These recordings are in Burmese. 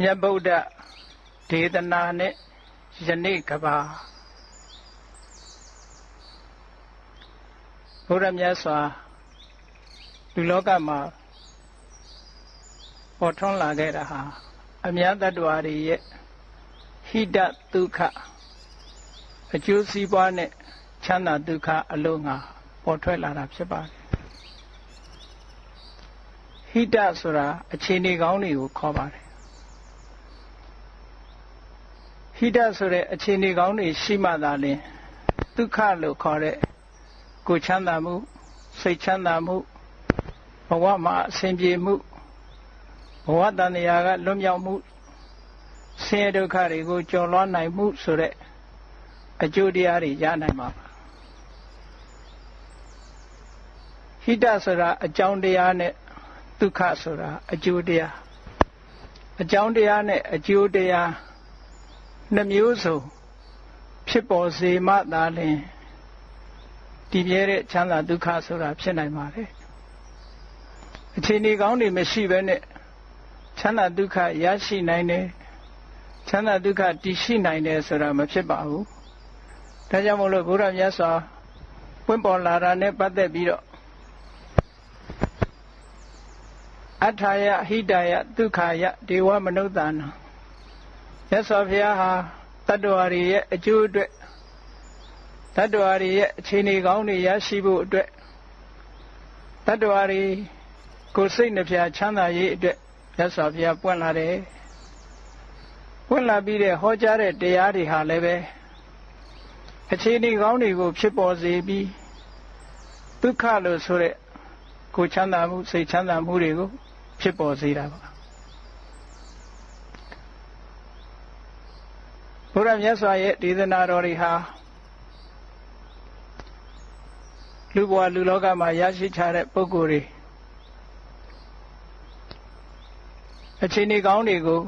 မြတ်ဗုဒ္ဓဒေသနာနဲ့ယနေ့ကဘာဘုရားမြတ်စွာလူလောကမှာပေါ်ထွန်းလာခဲ့တာဟာအများတ attva တွေရဲ့ဟိတဒုက္ခအကျိုးစီးပွားနဲ့ချမ်းသာဒုက္ခအလုံးငါပေါ်ထွက်လာတာဖြစ်ပါတယ်ဟိတဆိုတာအခြေအနေကောင်းတွေကိုခေါ်ပါတယ်ဟိတဆိုတဲ့အခြေအနေကောင်းတွေရှိမှသာလျှင်ဒုက္ခလို့ခေါ်တဲ့ကိုယ်ချမ်းသာမှုစိတ်ချမ်းသာမှုဘဝမှာအဆင်ပြေမှုဘဝတန်တရားကလွတ်မြောက်မှုဆင်းရဲဒုက္ခတွေကိုကျော်လွှားနိုင်မှုဆိုတဲ့အကျိုးတရားတွေရနိုင်မှာပါဟိတဆိုတာအကြောင်းတရားနဲ့ဒုက္ခဆိုတာအကျိုးတရားအကြောင်းတရားနဲ့အကျိုးတရားနှမျိုးစုံဖြစ်ပေါ်စေမှသာလျှင်တည်မြဲတဲ့ချမ်းသာဒုက္ခဆိုတာဖြစ်နိုင်ပါတယ်အခြေအနေကောင်းတွေမရှိဘဲနဲ့ချမ်းသာဒုက္ခရရှိနိုင်တယ်ချမ်းသာဒုက္ခတည်ရှိနိုင်တယ်ဆိုတာမဖြစ်ပါဘူးဒါကြောင့်မို့လို့ဘုရားမြတ်စွာပွင့်ပေါ်လာတာနဲ့ပတ်သက်ပြီးတော့အထာယဟိတယဒုက္ခယဒေဝမနုဿာနံမြတ်စွာဘုရားဟာတတ္တဝါတွေရဲ့အကျိုးအတွက်တတ္တဝါတွေရဲ့အခြေအနေကောင်းတွေရရှိဖို့အတွက်တတ္တဝါတွေကိုယ်စိတ်နှပြချမ်းသာရေးအတွက်မြတ်စွာဘုရားပွင့်လာတယ်ပွင့်လာပြီးတဲ့ဟောကြားတဲ့တရားတွေဟာလည်းပဲအခြေအနေကောင်းတွေကိုဖြစ်ပေါ်စေပြီးဒုက္ခလို့ဆိုတဲ့ကိုယ်ချမ်းသာမှုစိတ်ချမ်းသာမှုတွေကိုဖြစ်ပေါ်စေတာပါဘုရားမြတ်စွာရဲ့ဒေသနာတော်တွေဟာလူဘဝလူလောကမှာရရှိချတဲ့ပုဂ္ဂိုလ်တွေအခြေအနေကောင်းတွေကို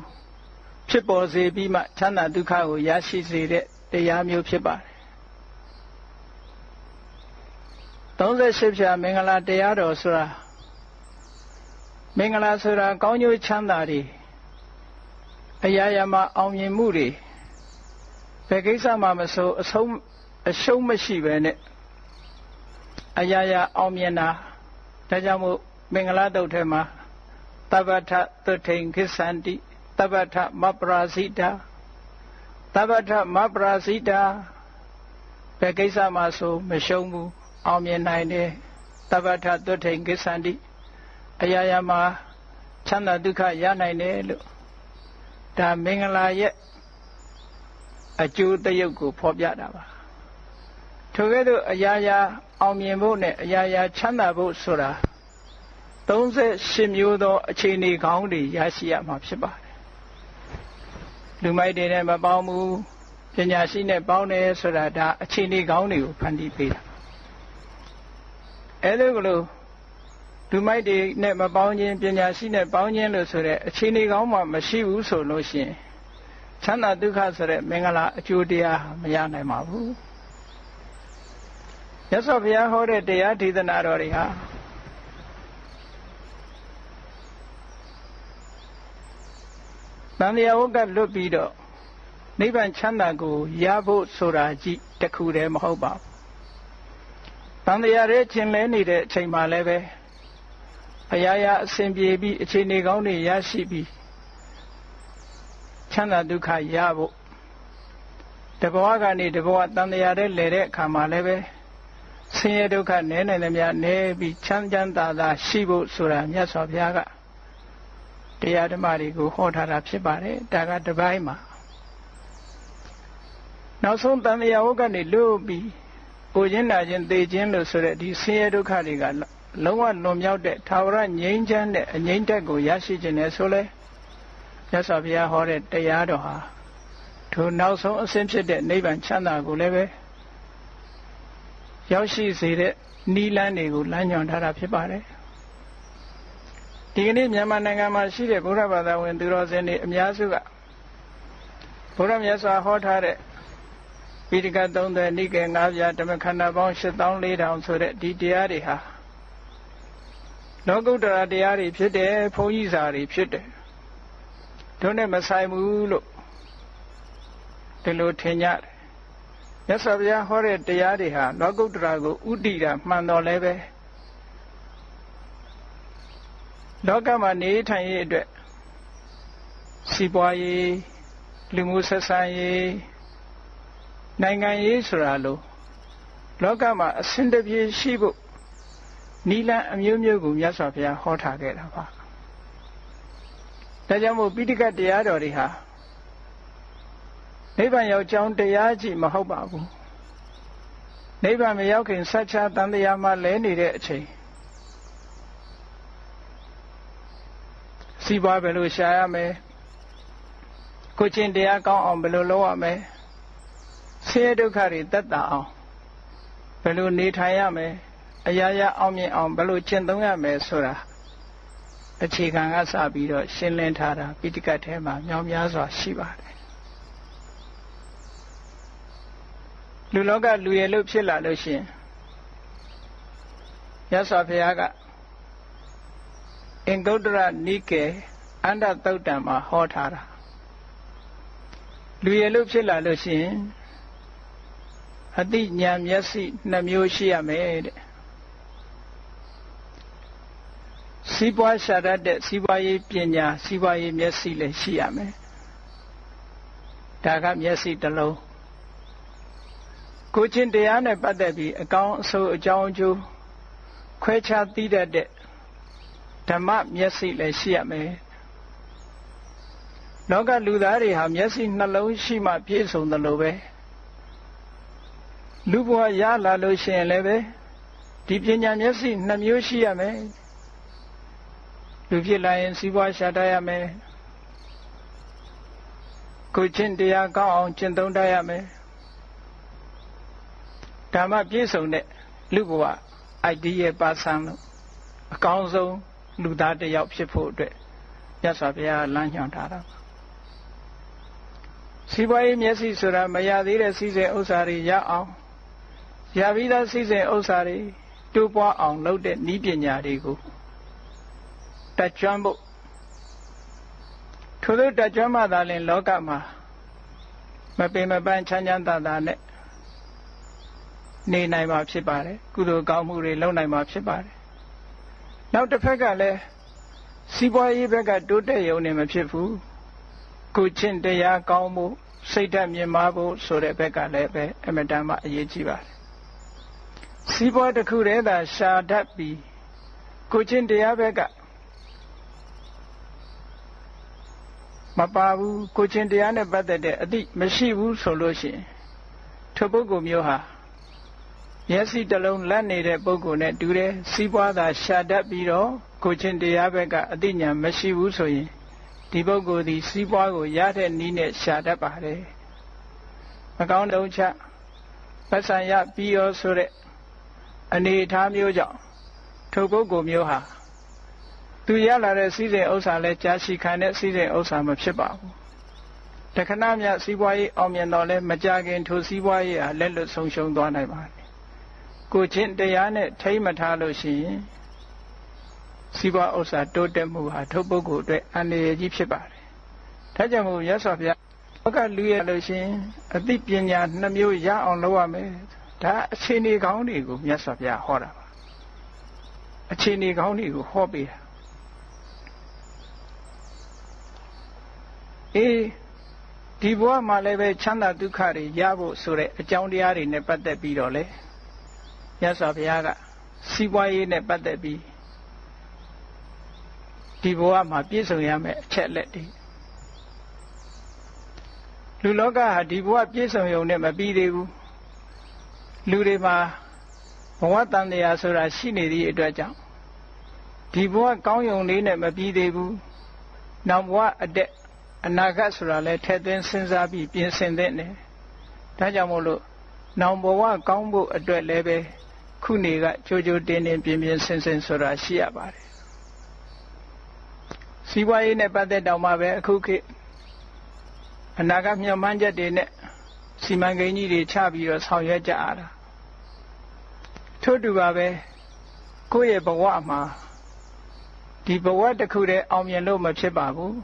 ဖြစ်ပေါ်စေပြီးမှချမ်းသာဒုက္ခကိုရရှိစေတဲ့တရားမျိုးဖြစ်ပါတယ်38ဖြာမင်္ဂလာတရားတော်ဆိုတာမင်္ဂလာဆိုတာကောင်းကျိုးချမ်းသာတွေအရာရာမှာအောင်မြင်မှုတွေဘယ်ကိစ္စမှမဆိုအရှုံးမရှိပဲနဲ့အရာရာအောင်မြင်တာဒါကြောင့်မို့မင်္ဂလာတုတ်ထဲမှာတပ္ပထသုထိန်ခိသန္တိတပ္ပထမပ္ပရာဇိတာတပ္ပထမပ္ပရာဇိတာဘယ်ကိစ္စမှဆိုမရှုံးဘူးအောင်မြင်နိုင်တယ်တပ္ပထသုထိန်ခိသန္တိအရာရာမှာချမ်းသာဒုက္ခရနိုင်တယ်လို့ဒါမင်္ဂလာရဲ့အကျိုးတရုပ်ကိုဖော်ပြတာပါထိုကဲ့သို့အရာရာအောင်မြင်ဖို့နဲ့အရာရာချမ်းသာဖို့ဆိုတာ38မျိုးသောအခြေအနေကောင်းတွေရရှိရမှာဖြစ်ပါတယ်လူမိုက်တွေနဲ့မပေါင်းဘူးပညာရှိနဲ့ပေါင်းတယ်ဆိုတာဒါအခြေအနေကောင်းတွေကိုဖန်တီးပေးတာအဲလိုကလို့လူမိုက်တွေနဲ့မပေါင်းခြင်းပညာရှိနဲ့ပေါင်းခြင်းလို့ဆိုတဲ့အခြေအနေကောင်းမှမရှိဘူးဆိုလို့ရှိရင်ချမ်းသာဒုက္ခဆိုတဲ့မင်္ဂလာအကျိုးတရားမရနိုင်ပါဘူးမြတ်စွာဘုရားဟောတဲ့တရားဒေသနာတော်တွေဟာတန်လျာဝကလွတ်ပြီးတော့နိဗ္ဗာန်ချမ်းသာကိုရဖို့ဆိုတာကြီးတခုတည်းမဟုတ်ပါဘူးတန်လျာရဲ့ခြင်းလဲနေတဲ့အချိန်မှလည်းပဲအရာရာအစဉ်ပြေပြီးအခြေအနေကောင်းတွေရရှိပြီးချမ်းသာဒုက္ခရဖို့တဘဝကနေတဘဝတန်တရားတဲ့လဲတဲ့အခါမှာလည်းပဲဆင်းရဲဒုက္ခနည်းနိုင်သမျှနည်းပြီးချမ်းချမ်းသာသာရှိဖို့ဆိုတာမြတ်စွာဘုရားကတရားဓမ္မတွေကိုဟောထားတာဖြစ်ပါတယ်ဒါကတစ်ပိုင်းမှာနောက်ဆုံးတန်တရားဝကနေလွတ်ပြီးကိုချင်းနာချင်းသိချင်းလို့ဆိုတဲ့ဒီဆင်းရဲဒုက္ခတွေကလုံးဝလွန်မြောက်တဲ့ထာဝရငြိမ်းချမ်းတဲ့အငြိမ့်တက်ကိုရရှိခြင်းနဲ့ဆိုလဲမြတ်စွာဘုရားဟောတဲ့တရားတော်ဟာထိုနောက်ဆုံးအဆင့်ဖြစ်တဲ့နိဗ္ဗာန်ချမ်းသာကိုလည်းပဲရောက်ရှိစေတဲ့နိလန်းတွေကိုလမ်းညွှန်ထားတာဖြစ်ပါတယ်ဒီကနေ့မြန်မာနိုင်ငံမှာရှိတဲ့ဗုဒ္ဓဘာသာဝင်သူတော်စင်တွေအများစုကဘုရားမြတ်စွာဟောထားတဲ့ပိဋကတ်30နိကေ9ပြားဓမ္မခန္ဓာပေါင်း84,000ဆိုတဲ့ဒီတရားတွေဟာလောကုတ္တရာတရားတွေဖြစ်တယ်ဘုန်းကြီးစာတွေဖြစ်တယ် တို့နဲ့မဆိုင်ဘူးလို့ဒီလိုထင်ကြတယ်မြတ်စွာဘုရားဟောတဲ့တရားတွေဟာလောကုတ္တရာကိုဥတည်တာမှန်တော်လဲပဲလောကမှာနေထိုင်ရေးအတွက်စီးပွားရေးလူမှုဆက်ဆံရေးနိုင်ငံရေးဆိုတာလို့လောကမှာအစဉ်တပြေရှိဖို့နိလန်းအမျိုးမျိုးကိုမြတ်စွာဘုရားဟောထားခဲ့တာပါဒါကြောင့်မို့ပိဋကတရားတော်တွေဟာနိဗ္ဗာန်ရောက်ကြောင်းတရားကြီးမဟုတ်ပါဘူးနိဗ္ဗာန်မရောက်ခင်ဆက်ချတန်တရားမှာလဲနေတဲ့အချိန်စီးပွားဘယ်လိုရှာရမလဲကိုချင်းတရားကောင်းအောင်ဘယ်လိုလုပ်ရမလဲဆင်းရဲဒုက္ခတွေသက်သာအောင်ဘယ်လိုနေထိုင်ရမလဲအရာရာအောင်မြင်အောင်ဘယ်လိုကျင့်သုံးရမလဲဆိုတာအခြေခံကစပြီးတော့ရှင်းလင်းထားတာပိဋကတ်ထဲမှာမြောက်များစွာရှိပါတယ်လူလောကလူရည်လို့ဖြစ်လာလို့ရှိရင်မြတ်စွာဘုရားကအင်္ဂုတ္တရနိကေအန္တသုတ်တံမှာဟောထားတာလူရည်လို့ဖြစ်လာလို့ရှိရင်အတိညာမျက်စိ2မျိုးရှိရမယ်တဲ့စီးပွားရှာတတ်တဲ့စီးပွားရေးပညာစီးပွားရေးမျက်စိလည်းရှိရမယ်ဒါကမျက်စိတစ်လုံးကိုချင်းတရားနဲ့ပတ်သက်ပြီးအကောင်းအဆိုးအကြောင်းအကျိုးခွဲခြားသိတတ်တဲ့ဓမ္မမျက်စိလည်းရှိရမယ်လောကလူသားတွေဟာမျက်စိနှလုံးရှိမှပြည့်စုံတယ်လို့ပဲလူဘဝရလာလို့ရှိရင်လည်းပဲဒီပညာမျက်စိ2မျိုးရှိရမယ်လူဖြစ်လာရင်စီးပွားရှာတတ်ရမယ်ကိုချင်းတရားကောင်းအောင်ကျင့်သုံးတတ်ရမယ်ဓမ္မပြည့်စုံတဲ့လူဘဝ ideal person လို့အကောင်းဆုံးလူသားတစ်ယောက်ဖြစ်ဖို့အတွက်မြတ်စွာဘုရားလမ်းညွှန်ထားတာစီးပွားရေးမျက်စိဆိုတာမရသေးတဲ့စီစဉ်ဥစ္စာတွေရအောင်ရပြီးသားစီစဉ်ဥစ္စာတွေတိုးပွားအောင်လုပ်တဲ့နည်းပညာတွေကိုတတ်ကျွမ်းဖို့ထို့သောတတ်ကျွမ်းမှသာလျှင်လောကမှာမပင်မပန်းချမ်းချမ်းသာသာနဲ့နေနိုင်မှာဖြစ်ပါတယ်ကုသိုလ်ကောင်းမှုတွေလုပ်နိုင်မှာဖြစ်ပါတယ်နောက်တစ်ဖက်ကလည်းစီးပွားရေးဘက်ကတိုးတက်ရုံနဲ့မဖြစ်ဘူးကိုချင်းတရားကောင်းမှုစိတ်ဓာတ်မြင့်မားဖို့ဆိုတဲ့ဘက်ကလည်းပဲအမတန်မှအရေးကြီးပါတယ်စီးပွားတစ်ခုတည်းသာရှာတတ်ပြီးကိုချင်းတရားဘက်ကမပါဘူးကိုချင်းတရားနဲ့ပတ်သက်တဲ့အသိမရှိဘူးဆိုလို့ရှိရင်ထိုပုဂ္ဂိုလ်မျိုးဟာမျက်စိတစ်လုံးလက်နေတဲ့ပုဂ္ဂိုလ်နဲ့တူတယ်စီးပွားသာရှာတတ်ပြီးတော့ကိုချင်းတရားဘက်ကအသိဉာဏ်မရှိဘူးဆိုရင်ဒီပုဂ္ဂိုလ်ဒီစီးပွားကိုရတဲ့နည်းနဲ့ရှာတတ်ပါတယ်မကောင်းတုံးချပတ်စံရပြီးရောဆိုတဲ့အနေအထားမျိုးကြောင့်ထိုပုဂ္ဂိုလ်မျိုးဟာသူရလာတဲ့စီးစိမ်ဥစ္စာလဲကြာရှည်ခံတဲ့စီးစိမ်ဥစ္စာမဖြစ်ပါဘူးတခဏမြစီးပွားရေးအောင်မြင်တော့လဲမကြခင်ထိုစီးပွားရေးဟာလက်လွတ်ဆုံးရှုံးသွားနိုင်ပါတယ်ကိုချင်းတရားနဲ့ထိမ့်မထားလို့ရှိရင်စီးပွားဥစ္စာတိုးတက်မှုဟာထိုပုဂ္ဂိုလ်အတွက်အန္တရာယ်ကြီးဖြစ်ပါတယ်ဒါကြောင့်မို့မြတ်စွာဘုရားဘောကလူရလို့ရှိရင်အသိပညာ2မျိုးရအောင်လုပ်ရမယ်ဒါအခြေအနေကောင်းတွေကိုမြတ်စွာဘုရားဟောတာပါအခြေအနေကောင်းတွေကိုဟောပေးတာဒီဘဝမှာလည်းပဲချမ်းသာဒုက္ခတွေရဖို့ဆိုတဲ့အကြောင်းတရားတွေနဲ့ပတ်သက်ပြီးတော့လေမြတ်စွာဘုရားကစီးပွားရေးနဲ့ပတ်သက်ပြီးဒီဘဝမှာပြည့်စုံရမယ့်အချက်လက်တွေလူလောကဟာဒီဘဝပြည့်စုံရုံနဲ့မပြီးသေးဘူးလူတွေမှာဘဝတန်တရားဆိုတာရှိနေသည့်အတွက်ကြောင့်ဒီဘဝကောင်းရုံလေးနဲ့မပြီးသေးဘူးနောက်ဘဝအနာဂတ်ဆိုတာလည်းထည့်သွင်းစဉ်းစားပြီးပြင်ဆင်သင့်တယ်ဒါကြောင့်မို့လို့နောင်ဘဝကောင်းဖို့အတွက်လည်းပဲခုနေကကြိုးကြိုးတင်းတင်းပြင်ပြင်ဆင်ဆင်ဆိုတာရှိရပါတယ်စီးပွားရေးနဲ့ပတ်သက်တော့မှပဲအခုခေတ်အနာဂတ်မျှော်မှန်းချက်တွေနဲ့စီမံကိန်းကြီးတွေချပြီးတော့ဆောင်ရွက်ကြရတာထို့တူပါပဲကိုယ့်ရဲ့ဘဝမှာဒီဘဝတစ်ခုတည်းအောင်မြင်လို့မဖြစ်ပါဘူး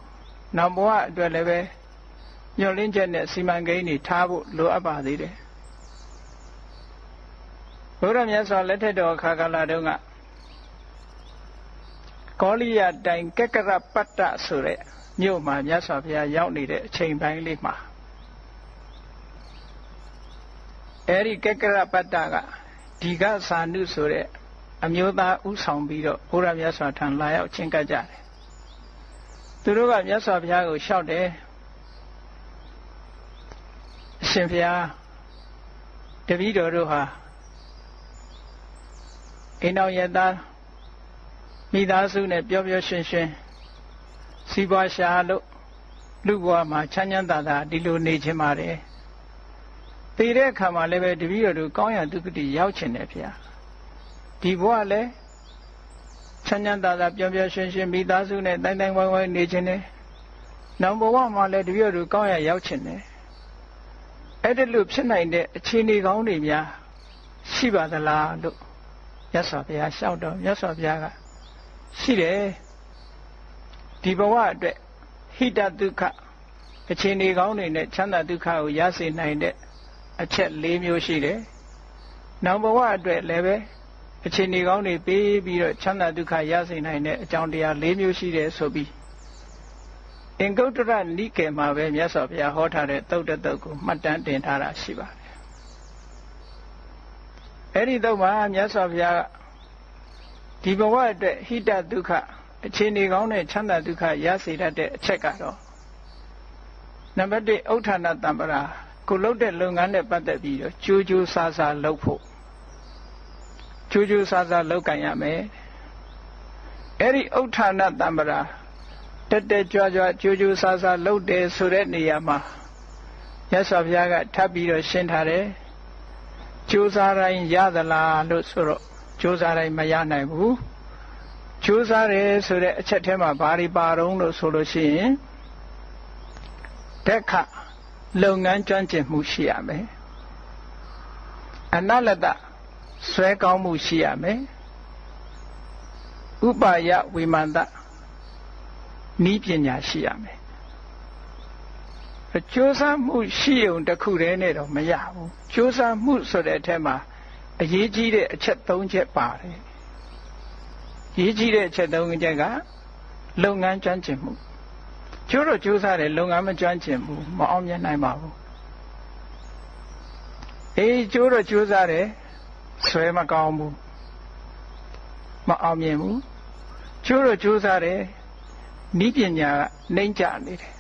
နောက်ဘဝအတွက်လည်းပဲညှို့လင်းချက်နဲ့စီမံကိန်းတွေထားဖို့လိုအပ်ပါသေးတယ်ဘုရားမြတ်စွာလက်ထက်တော်အခါကာလတုန်းကကောလိယတိုင်ကက္ကရပတ္တဆိုတဲ့မြို့မှာမြတ်စွာဘုရားရောက်နေတဲ့အချိန်ပိုင်းလေးမှာအဲဒီကက္ကရပတ္တကဒီကသာနုဆိုတဲ့အမျိုးသားဥဆောင်ပြီးတော့ဘုရားမြတ်စွာထံလာရောက်ချင်းကပ်ကြတယ်သူတို့ကမြတ်စွာဘုရားကိုလျှောက်တယ်အရှင်ဘုရားတပည့်တော်တို့ဟာအိမ်တော်ရသားမိသားစုနဲ့ပျော်ပျော်ရွှင်ရွှင်စီးပွားရှာလို့လူဘဝမှာချမ်းချမ်းသာသာဒီလိုနေခြင်းပါတယ်တည်တဲ့အခါမှာလည်းပဲတပည့်တော်တို့ကောင်းရာဒုက္ခတိရောက်ခြင်းတယ်ဗျာဒီဘဝလည်းချမ်းချမ်းသာသာပျော်ပျော်ရွှင်ရွှင်မိသားစုနဲ့တိုင်းတိုင်းဝိုင်းဝိုင်းနေခြင်းတယ်နောက်ဘဝမှာလည်းတပည့်တော်တို့ကောင်းရာရောက်ခြင်းတယ်အဲ့ဒါလို့ဖြစ်နိုင်တဲ့အခြေအနေကောင်းတွေများရှိပါသလားလို့မြတ်စွာဘုရားလျှောက်တော့မြတ်စွာဘုရားကရှိတယ်ဒီဘဝအတွက်ဟိတဒုက္ခအခြေအနေကောင်းတွေနဲ့ချမ်းသာဒုက္ခကိုရစေနိုင်တဲ့အချက်၄မျိုးရှိတယ်နောက်ဘဝအတွက်လည်းပဲအခြေအနေကောင်းတွေပေးပြီးတော့ချမ်းသာဒုက္ခရစေနိုင်တဲ့အကြောင်းတရား၄မျိုးရှိတယ်ဆိုပြီးအင်္ဂုတ္တရနိကေမှာပဲမြတ်စွာဘုရားဟောထားတဲ့သုတ်တတုတ်ကိုမှတ်တမ်းတင်ထားတာရှိပါတယ်အဲ့ဒီတော့မှမြတ်စွာဘုရားဒီဘဝအတွက်ဟိတဒုက္ခအခြေအနေကောင်းတဲ့ချမ်းသာဒုက္ခရစေတတ်တဲ့အချက်ကတော့နံပါတ်1ဥဋ္ဌာဏတံပရာကိုလုပ်တဲ့လုပ်ငန်းနဲ့ပတ်သက်ပြီးတော့ကြိုးကြိုးစားစားလုပ်ဖို့ကြိုးကြိုးစားစားလုပ်ကြရမယ်အဲ့ဒီဥဋ္ဌာဏတံပရာတက်တက်ကြွကြွကြိုးကြိုးစားစားလုပ်တယ်ဆိုတဲ့နေရာမှာမြတ်စွာဘုရားကထပ်ပြီးတော့ရှင်းထားတယ်ကြိုးစားတိုင်းရသလားလို့ဆိုတော့ကြိုးစားတိုင်းမရနိုင်ဘူးကြိုးစားတယ်ဆိုတဲ့အချက်ထဲမှာဘာတွေပါတော့လို့ဆိုလို့ရှိရင်တက်ခလုပ်ငန်းကျွမ်းကျင်မှုရှိရမယ်အနလတဆွဲကောင်းမှုရှိရမယ်ဥပါယဝိမန္တဤပညာရှိရမယ်ကြိုးစားမှုရှိုံတစ်ခုတည်းနဲ့တော့မရဘူးကြိုးစားမှုဆိုတဲ့အထက်မှာအရေးကြီးတဲ့အချက်၃ချက်ပါတယ်ရေးကြီးတဲ့အချက်၃ချက်ကလုပ်ငန်းကျွမ်းကျင်မှုကျိုးတော့ကြိုးစားတယ်လုပ်ငန်းမကျွမ်းကျင်ဘူးမအောင်မြင်နိုင်ပါဘူးကျိုးတော့ကြိုးစားတယ်ဆွဲမကောင်းဘူးမအောင်မြင်ဘူးကျိုးတော့ကြိုးစားတယ်ဤပညာကနှိမ့်ကျနေတယ်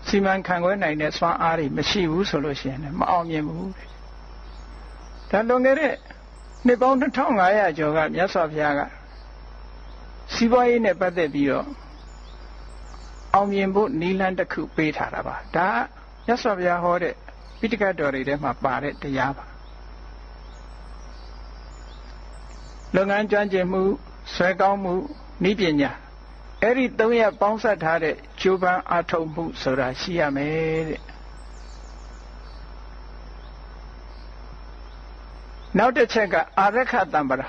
စီမံခန့်ခွဲနိုင်တဲ့စွမ်းအားတွေမရှိဘူးဆိုလို့ရှိရင်လည်းမအောင်မြင်ဘူးဒါလွန်ခဲ့တဲ့နှစ်ပေါင်း2500ကျော်ကမြတ်စွာဘုရားကစီးပွားရေးနဲ့ပတ်သက်ပြီးတော့အောင်မြင်ဖို့နည်းလမ်းတစ်ခုပေးထားတာပါဒါမြတ်စွာဘုရားဟောတဲ့ပိဋကတ်တော်တွေထဲမှာပါတဲ့တရားပါလုပ်ငန်းကျွမ်းကျင်မှုဆွဲကောင်းမှုနည်းပညာအဲ့ဒီ၃ရပ်ပေါင်းစပ်ထားတဲ့ကြိုးပမ်းအားထုတ်မှုဆိုတာရှိရမယ်တဲ့နောက်တစ်ချက်ကအာရခတံပရာ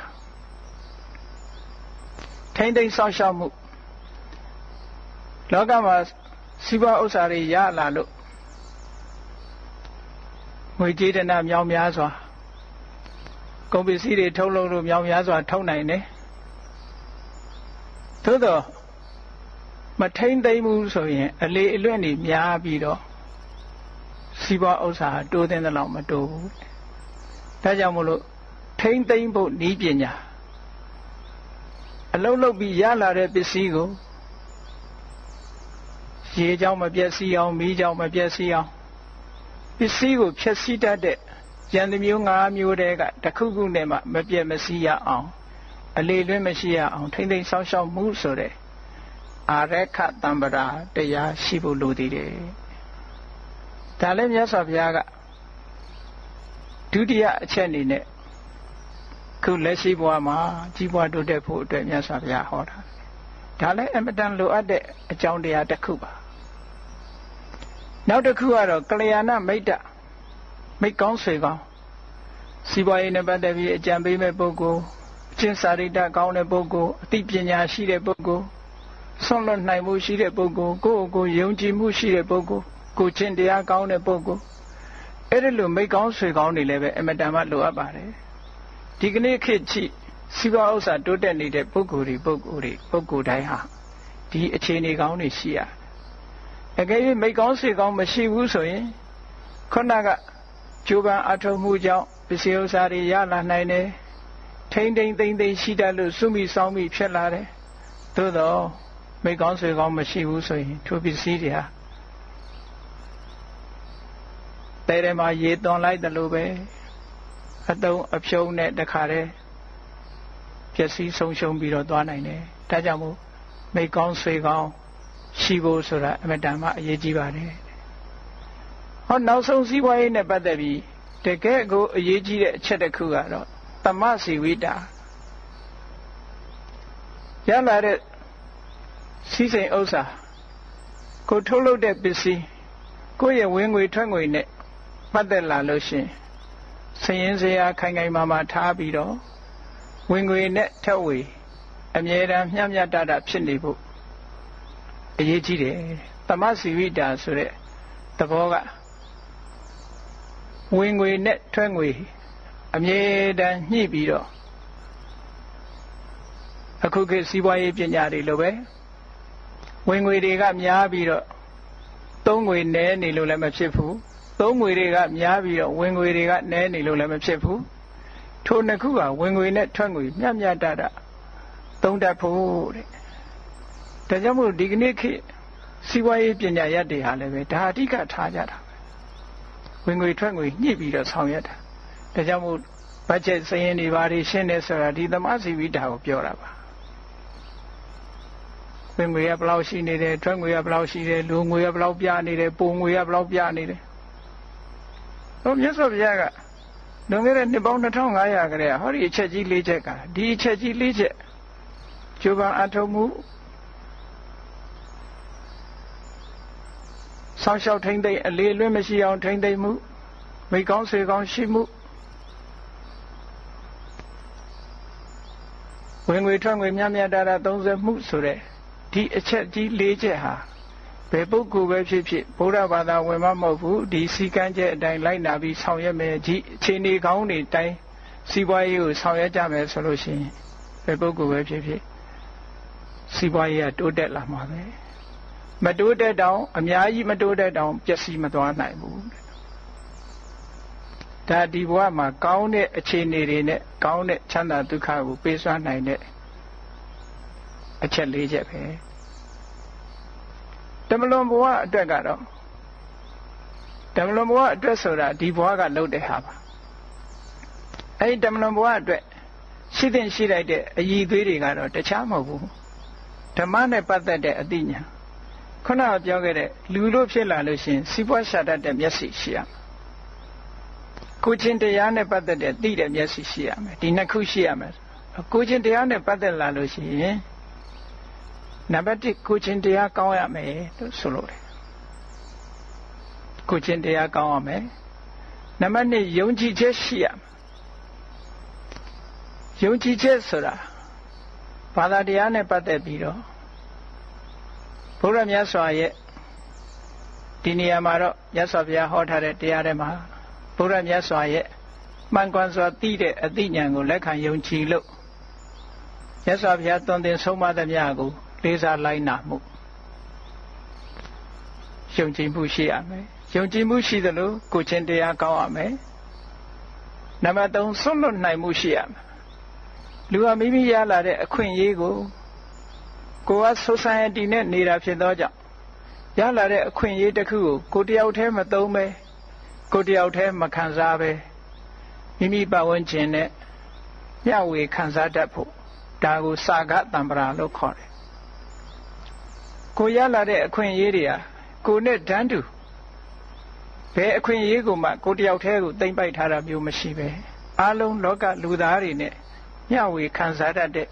ထိမ့်သိမ်းဆောင်ရှောက်မှုလောကမှာစီးပွားဥစ္စာတွေရလာလို့ငွေကြေးတနာမြောင်များစွာကုန်ပစ္စည်းတွေထုတ်လုပ်လို့မြောင်များစွာထုတ်နိုင်တယ်သို့တော့မထိမ့်သိမ်းဘူးဆိုရင်အလေအလွင့်တွေများပြီးတော့စီးပွားဥစ္စာတိုးတဲ့လောက်မတိုးဘူးဒါကြောင့်မို့လို့ထိမ့်သိမ်းဖို့နည်းပညာအလုံးလုံးပြီးရလာတဲ့ပစ္စည်းကိုရေကြောင့်မပြည့်စည်အောင်မီးကြောင့်မပြည့်စည်အောင်ပစ္စည်းကိုဖျက်ဆီးတတ်တဲ့ယန္တမျိုး၅မျိုးတည်းကတစ်ခုခုနဲ့မှမပြည့်မစည်ရအောင်အလေလွင့်မရှိရအောင်ထိမ့်သိမ်းဆောင်ရှောက်မှုဆိုတဲ့အာရခတံပရာတရားရှိဖို့လိုသေးတယ်ဒါလည်းမြတ်စွာဘုရားကဒုတိယအချက်အနေနဲ့ခုလက်ရှိဘဝမှာကြီးပွားတိုးတက်ဖို့အတွက်မြတ်စွာဘုရားဟောတာဒါလည်းအမတန်လိုအပ်တဲ့အကြောင်းတရားတစ်ခုပါနောက်တစ်ခုကတော့ကလျာဏမိတ်တမိတ်ကောင်းဆွေကောင်းစီးပွားရေးနဲ့ပတ်သက်ပြီးအကြံပေးမဲ့ပုဂ္ဂိုလ်အကျင့်စာရိတ္တကောင်းတဲ့ပုဂ္ဂိုလ်အသိပညာရှိတဲ့ပုဂ္ဂိုလ် ဆွန့်လွတ်နိုင်မှုရှိတဲ့ပုဂ္ဂိုလ်ကိုယုံကြည်မှုရှိတဲ့ပုဂ္ဂိုလ်ကိုချင်းတရားကောင်းတဲ့ပုဂ္ဂိုလ်အဲ့ဒီလိုမိကောင်းဆွေကောင်းတွေလည်းပဲအမတန်မှလိုအပ်ပါတယ်ဒီကနေ့ခေတ်ကြည့်စီးပွားဥစ္စာတိုးတက်နေတဲ့ပုဂ္ဂိုလ်တိုင်းဟာဒီအခြေအနေကောင်းတွေရှိရတယ်အကယ်၍မိကောင်းဆွေကောင်းမရှိဘူးဆိုရင်ခုနကကျိုးပန်းအထောက်မှုကြောင့်ပစ္စည်းဥစ္စာတွေရလာနိုင်တယ်ထိမ့်သိမ့်ရှိတတ်လို့စုမိဆောင်မိဖြစ်လာတယ်သို့တော့မိကောင်းဆွေကောင်းမရှိဘူးဆိုရင်ထိုပစ္စည်းတွေဟာတဲထဲမှာရေသွန်လိုက်တယ်လို့ပဲအတုံးအဖြုံးနဲ့တခါတည်းပျက်စီးဆုံးရှုံးပြီးတော့သွားနိုင်တယ်ဒါကြောင့်မို့မိကောင်းဆွေကောင်းရှိဖို့ဆိုတာအမတန်မှအရေးကြီးပါတယ်ဟောနောက်ဆုံးစီးပွားရေးနဲ့ပတ်သက်ပြီးတကယ်ကိုအရေးကြီးတဲ့အချက်တစ်ခုကတော့သမစီဝိတာရလာတဲ့စီးစိမ်ဥစ္စာကိုထုတ်လုပ်တဲ့ပစ္စည်းကိုယ့်ရဲ့ဝင်ငွေထွက်ငွေနဲ့ပတ်သက်လာလို့ရှင်စည်ရင်စရာခိုင်မာမာထားပြီးတော့ဝင်ငွေနဲ့ထက်ဝေအမြဲတမ်းမျှမျှတတဖြစ်နေဖို့အရေးကြီးတယ်သမစီဝိတာဆိုတဲ့သဘောကဝင်ငွေနဲ့ထွက်ငွေအမြဲတမ်းညှိပြီးတော့အခုခေတ်စီးပွားရေးပညာတွေလိုပဲဝင်ငွေတွေကများပြီးတော့သုံးငွေနည်းနေလို့လည်းမဖြစ်ဘူးသုံးငွေတွေကများပြီးတော့ဝင်ငွေတွေကနည်းနေလို့လည်းမဖြစ်ဘူးထိုနှစ်ခုကဝင်ငွေနဲ့ထွက်ငွေမျှမျှတတသုံးတတ်ဖို့တဲ့ဒါကြောင့်မို့ဒီကနေ့ခေတ်စီးပွားရေးပညာရပ်တွေဟာလည်းပဲဒါအဓိကထားကြတာဝင်ငွေထွက်ငွေညှိပြီးတော့ဆောင်ရွက်တာဒါကြောင့်မို့ဘတ်ဂျက်စရင်းတွေဘာတွေရှင်းနေဆိုတာဒီသမစီဝိတာကိုပြောတာပါဝင်ငွေကဘယ်လောက်ရှိနေတယ်ထွက်ငွေကဘယ်လောက်ရှိတယ်လူငွေကဘယ်လောက်ပြနေတယ်ပုံငွေကဘယ်လောက်ပြနေတယ်ဟောမြတ်စွာဘုရားကလွန်ခဲ့တဲ့နှစ်ပေါင်း2500ခရဲဟောဒီအချက်ကြီး၄ချက်ကဒီအချက်ကြီး၄ချက်ကျိုးပန်းအထုံမှုဆောင်းလျှောက်ထိမ့်သိမ့်အလေးလွှဲမရှိအောင်ထိမ့်သိမ့်မှုမိကောင်းဆွေကောင်းရှိမှုဝင်ငွေထွက်ငွေမျှမျှတတသုံးစွဲမှုဆိုတဲ့ဒီအချက်ကြီး၄ချက်ဟာဘယ်ပုဂ္ဂိုလ်ပဲဖြစ်ဖြစ်ဗုဒ္ဓဘာသာဝင်မမဟုတ်ဘူးဒီစည်းကမ်းချက်အတိုင်းလိုက်နာပြီးဆောင်ရွက်မယ်ဒီအခြေအနေကောင်းတွေတိုင်းစီးပွားရေးကိုဆောင်ရွက်ကြမယ်ဆိုလို့ရှိရင်ဘယ်ပုဂ္ဂိုလ်ပဲဖြစ်ဖြစ်စီးပွားရေးကတိုးတက်လာမှာပဲမတိုးတက်တောင်အများကြီးမတိုးတက်တောင်ပျက်စီးမသွားနိုင်ဘူးဒါဒီဘဝမှာကောင်းတဲ့အခြေအနေတွေနဲ့ကောင်းတဲ့ချမ်းသာဒုက္ခကိုပေးစွမ်းနိုင်တဲ့အချက်၄ချက်ပဲတမလွန်ဘဝအတွက်ကတော့တမလွန်ဘဝအတွက်ဆိုတာဒီဘဝကလုပ်တဲ့ဟာပါအဲဒီတမလွန်ဘဝအတွက်ရှိတဲ့ရှိလိုက်တဲ့အည်သွေးတွေကတော့တခြားမဟုတ်ဘူးဓမ္မနဲ့ပတ်သက်တဲ့အသိဉာဏ်ခုနကပြောခဲ့တဲ့လူလို့ဖြစ်လာလို့ရှိရင်စီးပွားရှာတတ်တဲ့မျက်စိရှိရမယ်ကိုချင်းတရားနဲ့ပတ်သက်တဲ့သိတဲ့မျက်စိရှိရမယ်ဒီနှစ်ခုရှိရမယ်ကိုချင်းတရားနဲ့ပတ်သက်လာလို့ရှိရင်နံပါတ်1ကိုချင်းတရားကောင်းရမယ်လို့ဆိုလို့တယ်ကိုချင်းတရားကောင်းရမယ်နံပါတ်2ယုံကြည်ချက်ရှိရမယ်ယုံကြည်ချက်ဆိုတာဘာသာတရားနဲ့ပတ်သက်ပြီးတော့ဘုရားမြတ်စွာရဲ့ဒီနေရာမှာတော့မြတ်စွာဘုရားဟောထားတဲ့တရားထဲမှာဘုရားမြတ်စွာရဲ့မှန်ကန်စွာသိတဲ့အသိဉာဏ်ကိုလက်ခံယုံကြည်လို့မြတ်စွာဘုရားသွန်သင်ဆုံးမသမျှကိုလေးစားလိုက်နာမှုယုံကြည်မှုရှိရမယ်ယုံကြည်မှုရှိသလိုကိုချင်းတရားကောင်းရမယ်နံပါတ်3ဆွလွတ်နိုင်မှုရှိရမယ်လူဟာမိမိရလာတဲ့အခွင့်အရေးကိုကိုယ်က society နဲ့နေတာဖြစ်သောကြောင့်ရလာတဲ့အခွင့်အရေးတစ်ခုကိုတယောက်တည်းမသုံးပဲကိုတယောက်တည်းမခံစားပဲမိမိပတ်ဝန်းကျင်နဲ့မျှဝေခံစားတတ်ဖို့ဒါကိုစာကတံပရာလို့ခေါ်တယ်ကိုရလာတဲ့အခွင့်အရေးတွေဟာကိုနဲ့တန်းတူဘယ်အခွင့်အရေးကိုမှကိုတယောက်တည်းကိုသိမ့်ပိုက်ထားတာမျိုးမရှိပဲအားလုံးလောကလူသားတွေနဲ့မျှဝေခံစားတတ်တဲ့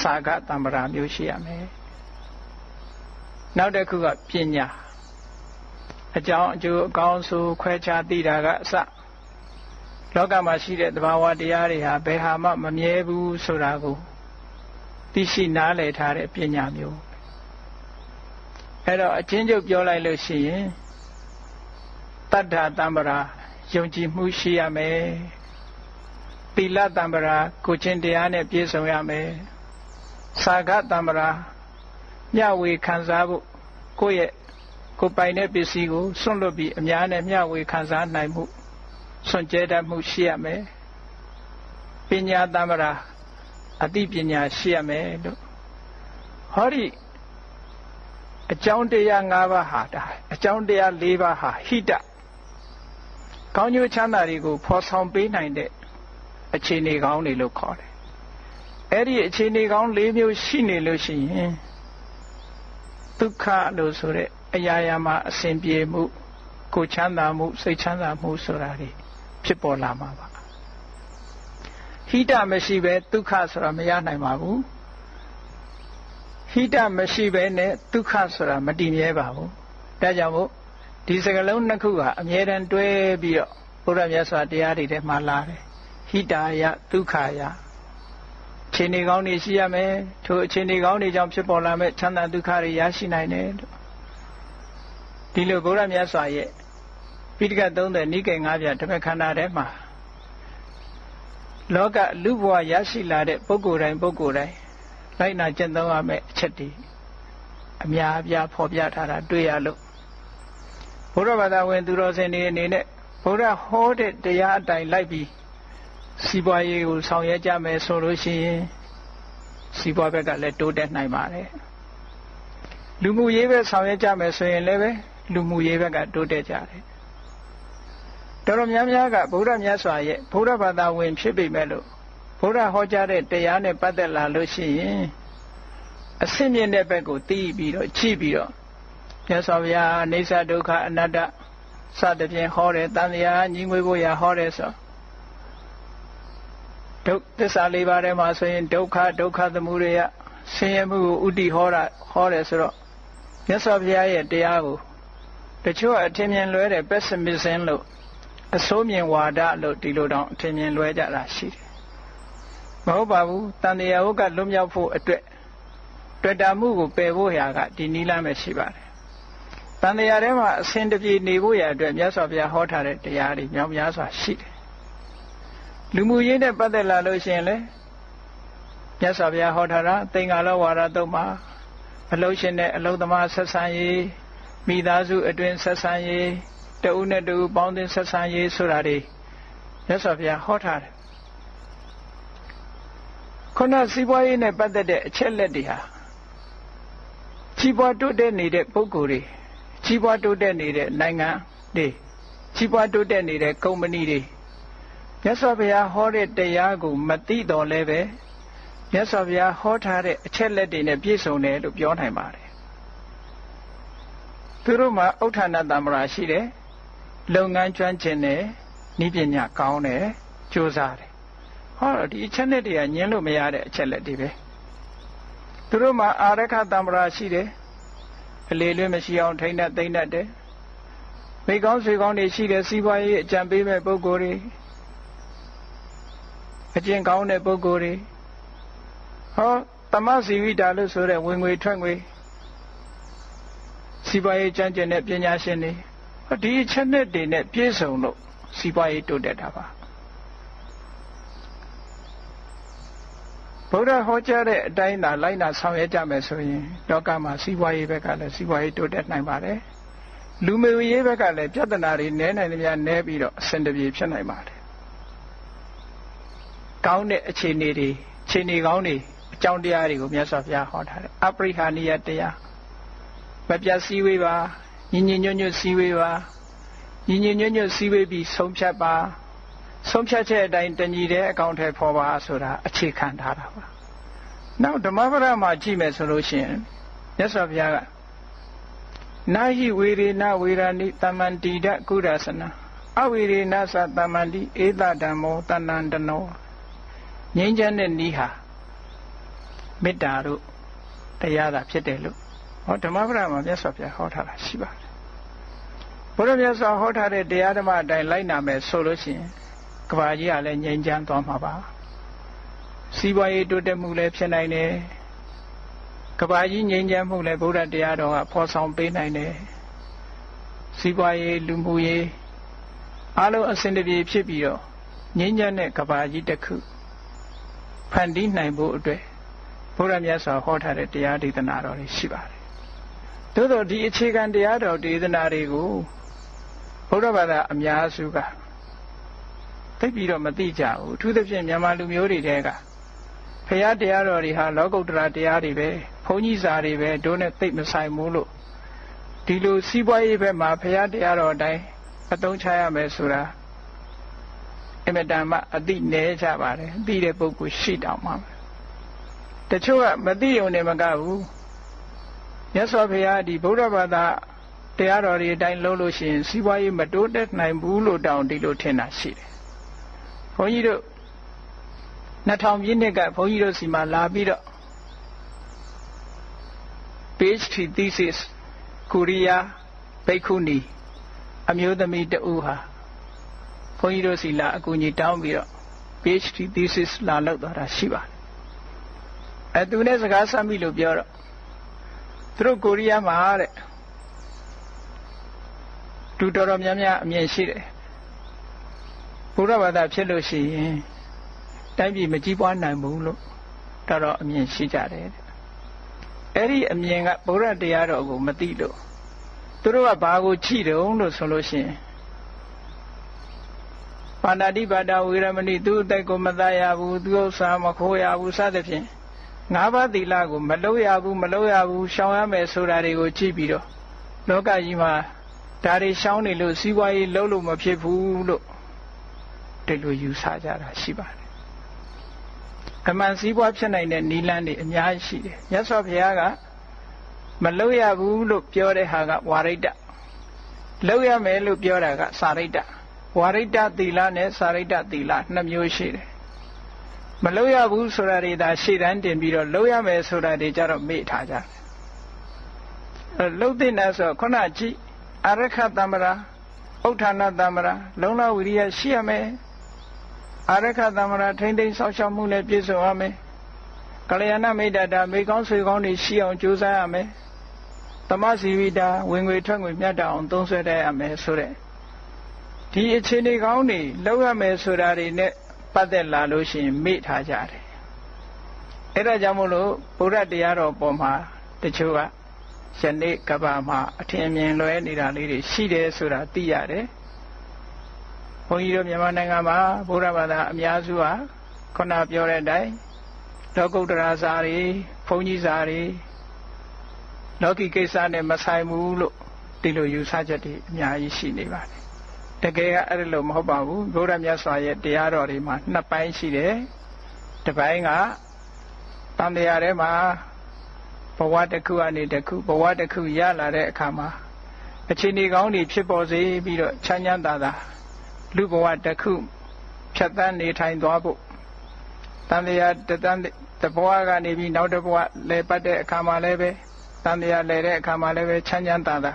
စာကတံပရာမျိုးရှိရမယ်နောက်တစ်ခုကပညာအကြောင်းအကျိုးအကောင်းဆိုးခွဲခြားသိတာကအစလောကမှာရှိတဲ့သဘာဝတရားတွေဟာဘယ်ဟာမှမမြဲဘူးဆိုတာကိုသိရှိနားလည်ထားတဲ့ပညာမျိုး အဲ့တော့အချင်းချုပ်ပြောလိုက်လို့ရှိရင်တတ္ထတမ္ပရာယုံကြည်မှုရှိရမယ်သီလတမ္ပရာကိုချင်းတရားနဲ့ပြည့်စုံရမယ်စာဂတမ္ပရာမျှဝေခံစားဖို့ကိုယ့်ရဲ့ကိုယ်ပိုင်တဲ့ပစ္စည်းကိုစွန့်လွတ်ပြီးအများနဲ့မျှဝေခံစားနိုင်မှုစွန့်ကြဲတတ်မှုရှိရမယ်ပညာတမ္ပရာအသိပညာရှိရမယ်လို့ဟောဒီအကြောင်းတရား၅ပါးဟာဒါအကြောင်းတရား၄ပါးဟာဟိတကောင်းကျိုးချမ်းသာတွေကိုဖော်ဆောင်ပေးနိုင်တဲ့အခြေအနေကောင်းတွေလို့ခေါ်တယ်အဲ့ဒီအခြေအနေကောင်း၄မျိုးရှိနေလို့ရှိရင်ဒုက္ခလို့ဆိုတဲ့အရာရာမှာအစဉ်ပြေမှုကိုချမ်းသာမှုစိတ်ချမ်းသာမှုဆိုတာတွေဖြစ်ပေါ်လာမှာပါဟိတမရှိဘဲဒုက္ခဆိုတာမရနိုင်ပါဘူးဟိတမရှိဘဲနဲ့ဒုက္ခဆိုတာမတည်မြဲပါဘူးဒါကြောင့်မို့ဒီစကားလုံးနှစ်ခုဟာအမြဲတမ်းတွဲပြီးတော့ဘုရားမြတ်စွာတရားတွေထဲမှာလာတယ်ဟိတာယဒုက္ခယအခြေအနေကောင်းတွေရှိရမယ်ထိုအခြေအနေကောင်းတွေကြောင့်ဖြစ်ပေါ်လာမဲ့ချမ်းသာဒုက္ခတွေရရှိနိုင်တယ်လို့ဒီလိုဘုရားမြတ်စွာရဲ့ပိဋကတ်30နိကေ5ပြဓမ္မခန္ဓာထဲမှာလောကလူဘဝရရှိလာတဲ့ပုဂ္ဂိုလ်တိုင်းလိုက်နာကျင့်သုံးရမယ့်အချက်တွေအများအပြားဖော်ပြထားတာတွေ့ရလို့ဘုရားဘာသာဝင်သူတော်စင်တွေအနေနဲ့ဘုရားဟောတဲ့တရားအတိုင်းလိုက်ပြီးစီးပွားရေးကိုဆောင်ရွက်ကြမယ်ဆိုလို့ရှိရင်စီးပွားဘက်ကလည်းတိုးတက်နိုင်ပါတယ်လူမှုရေးပဲဆောင်ရွက်ကြမယ်ဆိုရင်လည်းပဲလူမှုရေးဘက်ကတိုးတက်ကြတယ်တော်တော်များများကဗုဒ္ဓမြတ်စွာရဲ့ဗုဒ္ဓဘာသာဝင်ဖြစ်ပေမဲ့လို့ဘုရားဟောကြားတဲ့တရားနဲ့ပတ်သက်လာလို့ရှိရင်အစစ်မြင့်တဲ့ဘက်ကိုသိပြီးတော့ကြည့်ပြီးတော့မြတ်စွာဘုရားအိဋ္ဌဒုက္ခအနတ္တစသဖြင့်ဟောတယ်တန်တရားညီငွေဖို့ရဟောတယ်ဆိုဒုက္ခသစ္စာ၄ပါးထဲမှာဆိုရင်ဒုက္ခသမုဒယဆင်းရဲမှုကိုဥတည်ဟောတယ်ဆိုတော့မြတ်စွာဘုရားရဲ့တရားကိုတချို့အထင်မြင်လွဲတဲ့ pessimism လို့အဆိုးမြင်ဝါဒလို့ဒီလိုတောင်အထင်မြင်လွဲကြတာရှိတယ်မဟုတ်ပါဘူးတန်တရားဝကလွတ်မြောက်ဖို့အတွက်တွေ့တာမှုကိုပယ်ဖို့ရာကဒီနည်းလမ်းပဲရှိပါတယ်တန်တရားထဲမှာအစဉ်တပြေနေဖို့ရာအတွက်မြတ်စွာဘုရားဟောထားတဲ့တရားတွေမြောက်များစွာရှိတယ်လူမှုရေးနဲ့ပတ်သက်လာလို့ရှိရင်လေမြတ်စွာဘုရားဟောထားတာသင်္ကာလောဝါဒတုတ်မှာအလုံးရှင်နဲ့အလုံးသမားဆက်ဆံရေးမိသားစုအတွင်းဆက်ဆံရေးတဦးနဲ့တဦးပေါင်းသင်းဆက်ဆံရေးဆိုတာတွေမြတ်စွာဘုရားဟောထားတယ်ခုနစီးပွားရေးနဲ့ပတ်သက်တဲ့အချက်လက်တွေဟာကြီးပွားတိုးတက်နေတဲ့ပုဂ္ဂိုလ်တွေကြီးပွားတိုးတက်နေတဲ့နိုင်ငံတွေကြီးပွားတိုးတက်နေတဲ့ကုမ္ပဏီတွေမြတ်စွာဘုရားဟောတဲ့တရားကိုမသိတော်လဲပဲမြတ်စွာဘုရားဟောထားတဲ့အချက်လက်တွေနဲ့ပြည့်စုံတယ်လို့ပြောနိုင်ပါတယ်သူတို့မှာဥဋ္ဌာဏတမ္ပရာရှိတယ်လုပ်ငန်းကျွမ်းကျင်တယ်နည်းပညာကောင်းတယ်ကြိုးစားတယ်ဟောဒီအချက်လက်တွေကညင်းလို့မရတဲ့အချက်လက်တွေပဲသူတို့မှာအာရခတမ္ပရာရှိတယ်အလေလွဲမရှိအောင်ထိန်းတတ်သိမ့်တတ်တယ်မိကောင်းဆွေကောင်းတွေရှိတယ်စီးပွားရေးအကြံပေးမဲ့ပုဂ္ဂိုလ်တွေအကျင့်ကောင်းတဲ့ပုဂ္ဂိုလ်တွေဟောသမစီဝိတာလို့ဆိုတဲ့ဝင်ငွေထွက်ငွေစီးပွားရေးကျမ်းကျင်တဲ့ပညာရှင်တွေဒီအချက်လက်တွေနဲ့ပြည့်စုံလို့စီးပွားရေးတိုးတက်တာပါဘုရားဟောကြားတဲ့အတိုင်းသာလိုက်နာဆောင်ရွက်ကြမယ်ဆိုရင်လောကမှာစီးပွားရေးဘက်ကလည်းစီးပွားရေးတိုးတက်နိုင်ပါတယ်လူမျိုးရေးဘက်ကလည်းပြဿနာတွေနည်းနိုင်တယ်များနည်းပြီးတော့အဆင်တပြေဖြစ်နိုင်ပါတယ်ကောင်းတဲ့အခြေအနေတွေအခြေအနေကောင်းတွေအကြောင်းတရားတွေကိုမြတ်စွာဘုရားဟောထားတယ်အပရိဟာနိယတရားမပြတ်စည်းဝေးပါညီညီညွတ်ညွတ်စည်းဝေးပါညီညီညွတ်ညွတ်စည်းဝေးပြီးဆုံးဖြတ်ပါဆုံးဖြတ်ချက်အတိုင်းတညီတဲ့အကောင့်ထဲပေါ်ပါဆိုတာအခြေခံထားတာပါနောက်ဓမ္မပဒမှာကြည့်မယ်ဆိုလို့ရှိရင်မြတ်စွာဘုရားကနာဟိဝေရေနဝေရာနိတမ္မန္တိဒကုရသနာအဝေရေနသတမ္မန္တိဧတဓမ္မောတဏ္ဏတနောငြိမ်းချမ်းတဲ့ဤဟာမေတ္တာတို့တရားသာဖြစ်တယ်လို့ဟောဓမ္မပဒမှာမြတ်စွာဘုရားဟောထားတာရှိပါတယ်ဘုရားမြတ်စွာဟောထားတဲ့တရားဓမ္မအတိုင်းလိုက်နာမယ်ဆိုလို့ရှိရင်ကဘာကြီးကလည်းငြိမ်းချမ်းသွားမှာပါစီးပွားရေးတိုးတက်မှုလည်းဖြစ်နိုင်တယ် ကဘာကြီးငြိမ်းချမ်းမှုလည်းဗုဒ္ဓတရားတော်ကဖော်ဆောင်ပေးနိုင်တယ်စီးပွားရေးလူမှုရေးအားလုံးအစဉ်တပြေဖြစ်ပြီးတော့ငြိမ်းချမ်းတဲ့ကဘာကြီးတစ်ခုဖန်တီးနိုင်ဖို့အတွက်ဘုရားမြတ်စွာဟောထားတဲ့တရားဒေသနာတော်တွေရှိပါတယ်သို့သောဒီအခြေခံတရားတော်ဒေသနာတွေကိုဘုရားဘာသာအများစုကသိပြီးတော့မသိကြဘူးအထူးသဖြင့်မြန်မာလူမျိုးတွေတဲကဖရာတရားတော်တွေဟာလောကုတ္တရာတရားတွေပဲဘုန်းကြီးစာတွေပဲတို့နဲ့သိမဆိုင်ဘူးလို့ဒီလိုစီးပွားရေးဘက်မှာဖရာတရားတော်အတိုင်းအသုံးချရမယ်ဆိုတာအမတန်မှအသိနည်းကြပါတယ်အသိတဲ့ပုဂ္ဂိုလ်ရှိတောင်မှတချို့ကမသိုံနဲ့မကဘူးမြတ်စွာဘုရားဒီဗုဒ္ဓဘာသာတရားတော်တွေအတိုင်းလုပ်လို့ရှိရင်စီးပွားရေးမတိုးတက်နိုင်ဘူးလို့တောင်ဒီလိုထင်တာရှိတယ်ဘုန်းကြီးတို့2000ပြည့်နှစ်ကဘုန်းကြီးတို့စီမှာလာပြီးတော့ PhD thesis ကိုရီးယားဘိက္ခုနီအမျိုးသမီးတဦးဟာဘုန်းကြီးတို့စီလာအကူအညီတောင်းပြီးတော့ PhD thesis လာလုပ်သွားတာရှိပါတယ်သူနဲ့စကားဆက်မိလို့ပြောတော့သူတို့ကိုရီးယားမှာတဲ့သူတော်တော်များများအမြင်ရှိတယ်ဘုရားဘာသာဖြစ်လို့ရှိရင်တိုင်းပြည်မကြီးပွားနိုင်ဘူးလို့တော်တော်အမြင်ရှိကြတယ်အဲ့ဒီအမြင်ကဘုရားတရားတော်ကိုမသိလို့သူတို့ကဘာကိုချိတုံးလို့ဆိုလို့ရှိရင်ပါဏာတိပါဒဝေရမဏိသူ့အသက်ကိုမသားရဘူးသူ့ဥစ္စာမခိုးရဘူးစသဖြင့်၅ပါးသီလကိုမလုပ်ရဘူးရှောင်ရမယ်ဆိုတာတွေကိုကြည့်ပြီးတော့လောကကြီးမှာဒါတွေရှောင်နေလို့စီးပွားရေးလုပ်လို့မဖြစ်ဘူးလို့ဒီလိုယူဆကြတာရှိပါတယ်အမှန်စီးပွားဖြစ်နိုင်တဲ့နိလန်းတွေအများကြီးရှိတယ်မြတ်စွာဘုရားကမလုပ်ရဘူးလို့ပြောတဲ့ဟာကဝါရိတ္တလုပ်ရမယ်လို့ပြောတာကစာရိတ္တဝါရိတ္တသီလနဲ့စာရိတ္တသီလနှစ်မျိုးရှိတယ်မလုပ်ရဘူးဆိုတာတွေဒါရှေ့တန်းတင်ပြီးတော့လုပ်ရမယ်ဆိုတာတွေကြတော့မေ့ထားကြတယ်လုပ်တဲ့နဲ့ဆိုခုနကြည့်အရခတမ္မရာဥဋ္ဌာဏတမ္မရာလုံလဝိရိယရှိရမယ်အရခတမ္မရာထိမ့်သိမ်းဆောက်ရှောက်မှုနဲ့ပြည့်စုံရမယ်ကလျာဏမိတ်တာမိကောင်းဆွေကောင်းတွေရှိအောင်ကြိုးစားရမယ်သမစီဝိတာဝင်ငွေထွက်ငွေမြတ်တာအောင်သုံးစွဲတတ်ရမယ်ဆိုတဲ့ဒီအခြေအနေကောင်းတွေလုပ်ရမယ်ဆိုတာတွေနဲ့ပတ်သက်လာလို့ရှိရင်မေ့ထားကြတယ်အဲ့ဒါကြောင့်မို့လို့ဘုရားတရားတော်ပေါ်မှာတချို့ကယနေ့ကဘာမှာအထင်အမြင်လွဲနေတာလေးတွေရှိတယ်ဆိုတာသိရတယ်ဘုန်းကြီးတို့မြန်မာနိုင်ငံမှာဘုရားဘာသာအများစုဟာခုနပြောတဲ့အတိုင်းလောကုတ္တရာစာတွေဘုန်းကြီးစာတွေလောကီကိစ္စနဲ့မဆိုင်ဘူးလို့ဒီလိုယူဆချက်တွေအများကြီးရှိနေပါတယ်တကယ်ကအဲ့လိုမဟုတ်ပါဘူးဘုရားမြတ်စွာရဲ့တရားတော်တွေမှာနှစ်ပိုင်းရှိတယ်တစ်ပိုင်းကတန်တရားထဲမှာဘဝတစ်ခုအနေတစ်ခုဘဝတစ်ခုရလာတဲ့အခါမှာအခြေအနေကောင်းတွေဖြစ်ပေါ်စေပြီးတော့ချမ်းချမ်းသာသာလူဘဝတစ်ခုဖြတ်သန်းနေထိုင်သွားဖို့တန်တရားတဘဝကနေပြီးနောက်တစ်ဘဝလဲပတ်တဲ့အခါမှာလည်းပဲတန်တရားလဲတဲ့အခါမှာလည်းပဲချမ်းချမ်းသာသာ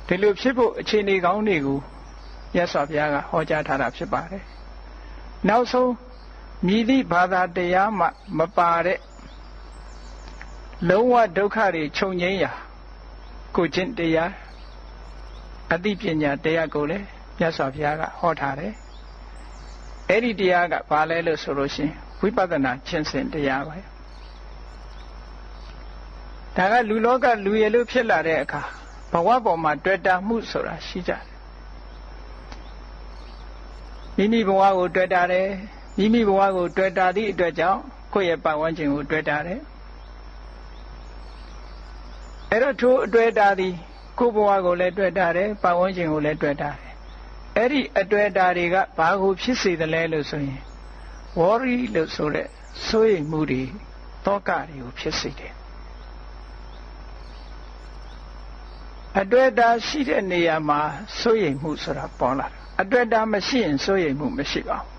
ဒီလိုဖြစ်ဖို့အခြေအနေကောင်းတွေကိုမြတ်စွာဘုရားကဟောကြားထားတာဖြစ်ပါတယ်နောက်ဆုံးမြည်သည့်ဘာသာတရားမှမပါတဲ့လုံးဝဒုက္ခတွေချုပ်ငြိမ်းရာကိုကျင့်တရားအသိပညာတရားကိုလည်းမြတ်စွာဘုရားကဟောထားတယ်အဲ့ဒီတရားကဘာလဲလို့ဆိုလို့ရှိရင်ဝိပဿနာကျင့်စဉ်တရားပဲဒါကလူလောကလူရည်လို့ဖြစ်လာတဲ့အခါဘဝပေါ်မှာတွေ့တာမှုဆိုတာရှိကြတယ်မိမိဘဝကိုတွေ့တာတယ်မိမိဘဝကိုတွေ့တာသည့်အတွက်ကြောင့်ကိုယ့်ရဲ့ပတ်ဝန်းကျင်ကိုတွေ့တာတယ်အဲ့တော့ထိုအတွေ့တာသည်ကိုယ့်ဘဝကိုလည်းတွေ့တာတယ်ပတ်ဝန်းကျင်ကိုလည်းတွေ့တာတယ်အဲ့ဒီအတွေ့တာတွေကဘာကိုဖြစ်စေသလဲလို့ဆိုရင်ဝေါရီလို့ဆိုတဲ့စိုးရိမ်မှုတွေတောကတွေကိုဖြစ်စေတယ်အတွေ့တာရှိတဲ့နေရာမှာစိုးရိမ်မှုဆိုတာပေါ်လာတယ်အတွေ့တာမရှိရင်စိုးရိမ်မှုမရှိပါဘူး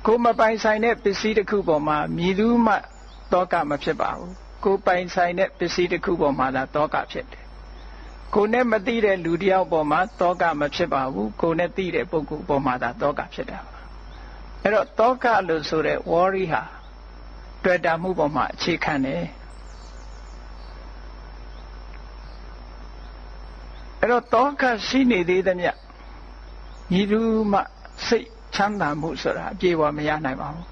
ကိုယ်မပိုင်ဆိုင်တဲ့ပစ္စည်းတစ်ခုပေါ်မှာမြည်သူမှတောကမဖြစ်ပါဘူးကိုယ်ပိုင်ဆိုင်တဲ့ပစ္စည်းတစ်ခုပေါ်မှာသာတောကဖြစ်တယ်ကိုယ်နဲ့မသိတဲ့လူတစ်ယောက်ပေါ်မှာတောကမဖြစ်ပါဘူးကိုယ်နဲ့သိတဲ့ပုဂ္ဂိုလ်ပေါ်မှာသာတောကဖြစ်တာပါအဲ့တော့တောကလို့ဆိုတဲ့ worry ဟာ တွေ့တာမှုပေါ်မှာအခြေခံတယ်အဲ့တော့တောကရှိနေသေးသမျှညီသူမှစိတ်ချမ်းသာမှုဆိုတာအပြည့်အဝမရနိုင်ပါဘူး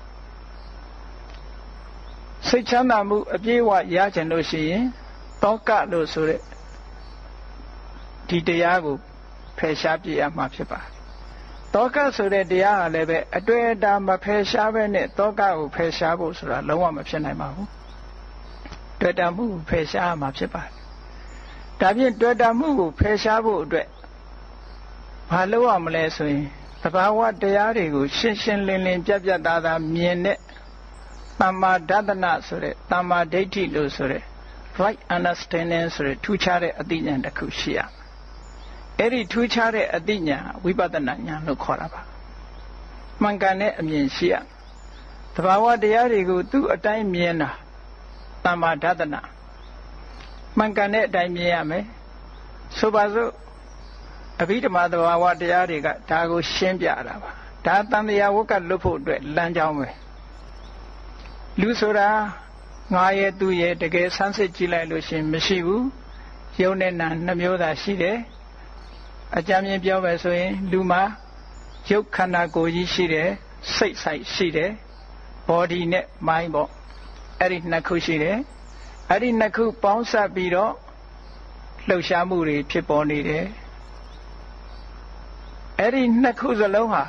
စိတ်ချမ်းသာမှုအပြည့်အဝရချင်လို့ရှိရင်တောကလို့ဆိုတဲ့ဒီတရားကိုဖယ်ရှားပြရမှာဖြစ်ပါတယ်တောကဆိုတဲ့တရားဟာလည်းပဲအတွေ့အတာမဖယ်ရှားပဲနဲ့တောကကိုဖယ်ရှားဖို့ဆိုတာလုံးဝမဖြစ်နိုင်ပါဘူးတွေ့တာမှုကိုဖယ်ရှားရမှာဖြစ်ပါတယ်ဒါဖြင့်တွေ့တာမှုကိုဖယ်ရှားဖို့အတွက်ဘာလုပ်ရမလဲဆိုရင်သဘာဝတရားတွေကိုရှင်းရှင်းလင်းလင်းပြတ်ပြတ်သားသားမြင်တဲ့သမ္မာဒသနဆိုတဲ့သမ္မာဒိဋ္ဌိလို့ဆိုတဲ့ right understanding ဆိုတဲ့ထူးခြားတဲ့အသိဉာဏ်တစ်ခုရှိရမယ်အဲ့ဒီထူးခြားတဲ့အသိဉာဏ်ဝိပဿနာဉာဏ်လို့ခေါ်တာပါမှန်ကန်တဲ့အမြင်ရှိရသဘာဝတရားတွေကိုသူ့အတိုင်းမြင်တာသမ္မာဒသနမှန်ကန်တဲ့အတိုင်းမြင်ရမယ်ဆိုပါစို့အဘိဓမ္မာသဘာဝတရားတွေကဒါကိုရှင်းပြတာပါဒါတန်တရားဝကလွတ်ဖို့အတွက်လမ်းကြောင်းပဲလူဆိုတာငါရဲ့သူရဲ့တကယ်ဆန်းစစ်ကြည့်လိုက်လို့ရှင်မရှိဘူးယုံနဲ့နာနှမျိုးသာရှိတယ်အကြမ်းမြင်ပြောမယ်ဆိုရင်လူမှာရုပ်ခန္ဓာကိုယ်ကြီးရှိတယ်စိတ်ဆိုင်ရှိတယ် body နဲ့ mind ပေါ့အဲ့ဒီနှစ်ခုရှိတယ်အဲ့ဒီနှစ်ခုပေါင်းစပ်ပြီးတော့လှုပ်ရှားမှုတွေဖြစ်ပေါ်နေတယ်အဲ့ဒီနှစ်ခုစလုံးဟာ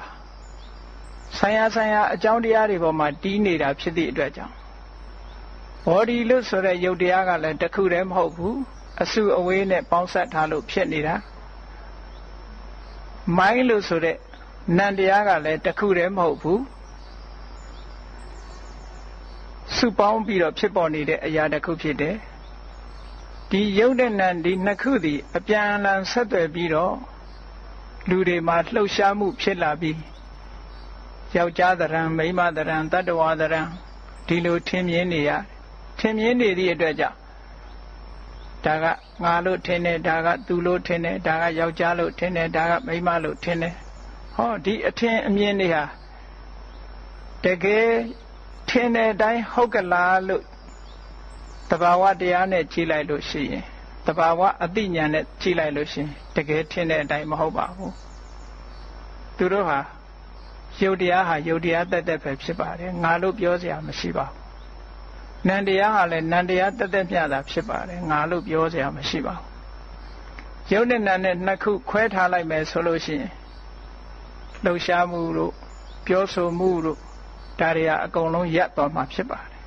ဆိုင်ရာအကြောင်းတရားတွေပေါ်မှာတီးနေတာဖြစ်သည့်အတွက်ကြောင့် body လို့ဆိုတဲ့ရုပ်တရားကလည်းတစ်ခုတည်းမဟုတ်ဘူးအစုအဝေးနဲ့ပေါင်းစပ်ထားလို့ဖြစ်နေတာ mind လို့ဆိုတဲ့နံတရားကလည်းတစ်ခုတည်းမဟုတ်ဘူးစုပေါင်းပြီးတော့ဖြစ်ပေါ်နေတဲ့အရာတစ်ခုဖြစ်တယ်ဒီယုတ်တဲ့နံဒီနှစ်ခုသည်အပြန်အလှန်ဆက်သွယ်ပြီးတော့လူတွေမှာလှုပ်ရှားမှုဖြစ်လာပြီးယောက်ျားသဏ္ဍာန်မိန်းမသဏ္ဍာန်တတ္တဝါသဏ္ဍာန်ဒီလိုထင်မြင်နေရထင်မြင်နေသည့်အတွက်ကြောင့်ဒါကငါလို့ထင်တယ်ဒါကသူလို့ထင်တယ်ဒါကယောက်ျားလို့ထင်တယ်ဒါကမိန်းမလို့ထင်တယ်ဟောဒီအထင်အမြင်တွေဟာတကယ်ထင်တဲ့အတိုင်းဟုတ်ကလားလို့သဘာဝတရားနဲ့ကြည့်လိုက်လို့ရှိရင်သဘာဝအသိဉာဏ်နဲ့ကြည့်လိုက်လို့ရှိရင်တကယ်ထင်တဲ့အတိုင်းမဟုတ်ပါဘူးသူတို့ဟာယုတ်တရားဟာယုတ်တရားတက်တက်ပဲဖြစ်ပါတယ်ငါလို့ပြောစရာမရှိပါဘူးနန္တရားဟာလည်းနန္တရားတက်တက်မျှတာဖြစ်ပါတယ်ငါလို့ပြောစရာမရှိပါဘူးယုတ်နဲ့နံနဲ့နှစ်ခုခွဲထားလိုက်မယ်ဆိုလို့ရှိရင်လှုပ်ရှားမှုတို့ပြောဆိုမှုတို့ဒါတွေဟာအကုန်လုံးရပ်သွားမှာဖြစ်ပါတယ်